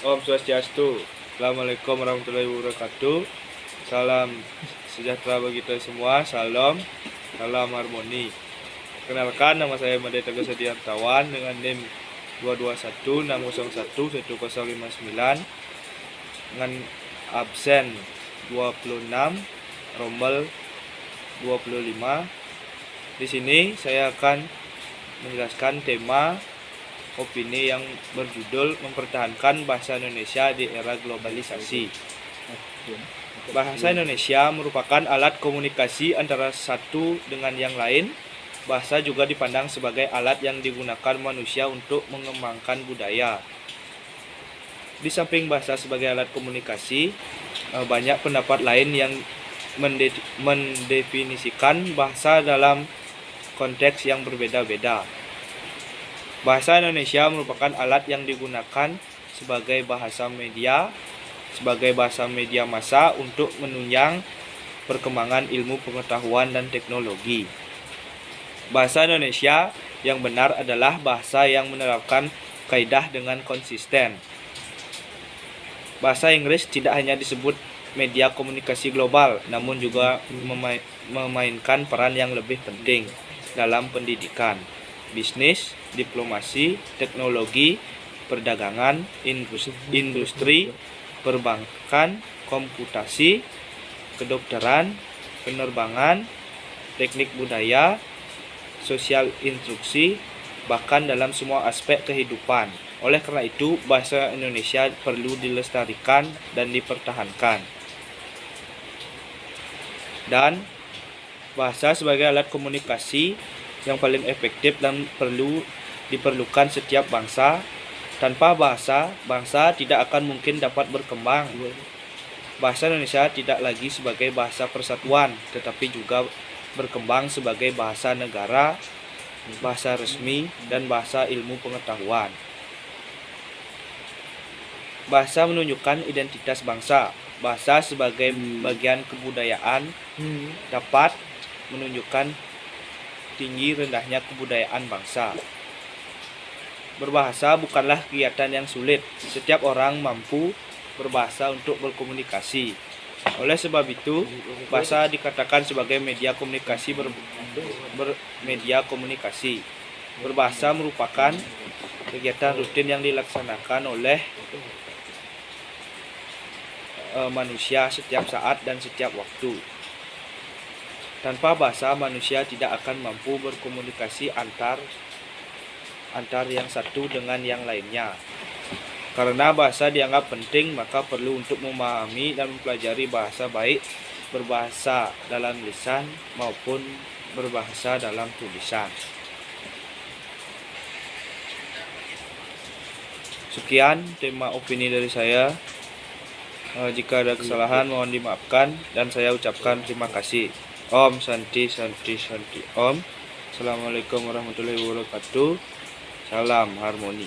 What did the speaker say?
Om Swastiastu. Assalamualaikum warahmatullahi wabarakatuh. Salam sejahtera bagi kita semua. Salam harmoni. Kenalkan, nama saya Made Teguh Sediartawan dengan NIM 22160111059 dengan absen 26, rombel 25. Di sini saya akan menjelaskan tema opini yang berjudul mempertahankan bahasa Indonesia di era globalisasi. Bahasa Indonesia merupakan alat komunikasi antara satu dengan yang lain. Bahasa juga dipandang sebagai alat yang digunakan manusia untuk mengembangkan budaya. Di samping bahasa sebagai alat komunikasi, banyak pendapat lain yang mendefinisikan bahasa dalam konteks yang berbeda-beda. Bahasa Indonesia merupakan alat yang digunakan sebagai bahasa media massa untuk menunjang perkembangan ilmu pengetahuan dan teknologi. Bahasa Indonesia yang benar adalah bahasa yang menerapkan kaidah dengan konsisten. Bahasa Inggris tidak hanya disebut media komunikasi global, namun juga memainkan peran yang lebih penting dalam pendidikan, bisnis, diplomasi, teknologi, perdagangan, industri, perbankan, komputasi, kedokteran, penerbangan, teknik budaya, sosial instruksi, bahkan dalam semua aspek kehidupan. Oleh karena itu, bahasa Indonesia perlu dilestarikan dan dipertahankan. Dan bahasa sebagai alat komunikasi yang paling efektif dan diperlukan setiap bangsa. Tanpa bahasa, bangsa tidak akan mungkin dapat berkembang. Bahasa Indonesia tidak lagi sebagai bahasa persatuan, tetapi juga berkembang sebagai bahasa negara, bahasa resmi, dan bahasa ilmu pengetahuan. Bahasa menunjukkan identitas bangsa. Bahasa sebagai bagian kebudayaan dapat menunjukkan tinggi rendahnya kebudayaan bangsa. Berbahasa bukanlah kegiatan yang sulit. Setiap orang mampu berbahasa untuk berkomunikasi. Oleh sebab itu, bahasa dikatakan sebagai media komunikasi media komunikasi. Berbahasa merupakan kegiatan rutin yang dilaksanakan oleh manusia setiap saat dan setiap waktu. Tanpa bahasa, manusia tidak akan mampu berkomunikasi antar yang satu dengan yang lainnya. Karena bahasa dianggap penting, maka perlu untuk memahami dan mempelajari bahasa, baik berbahasa dalam lisan maupun berbahasa dalam tulisan. Sekian tema opini dari saya. Jika ada kesalahan mohon dimaafkan dan saya ucapkan terima kasih. Om Santi Santi Santi Om. Assalamualaikum warahmatullahi wabarakatuh. Salam harmoni.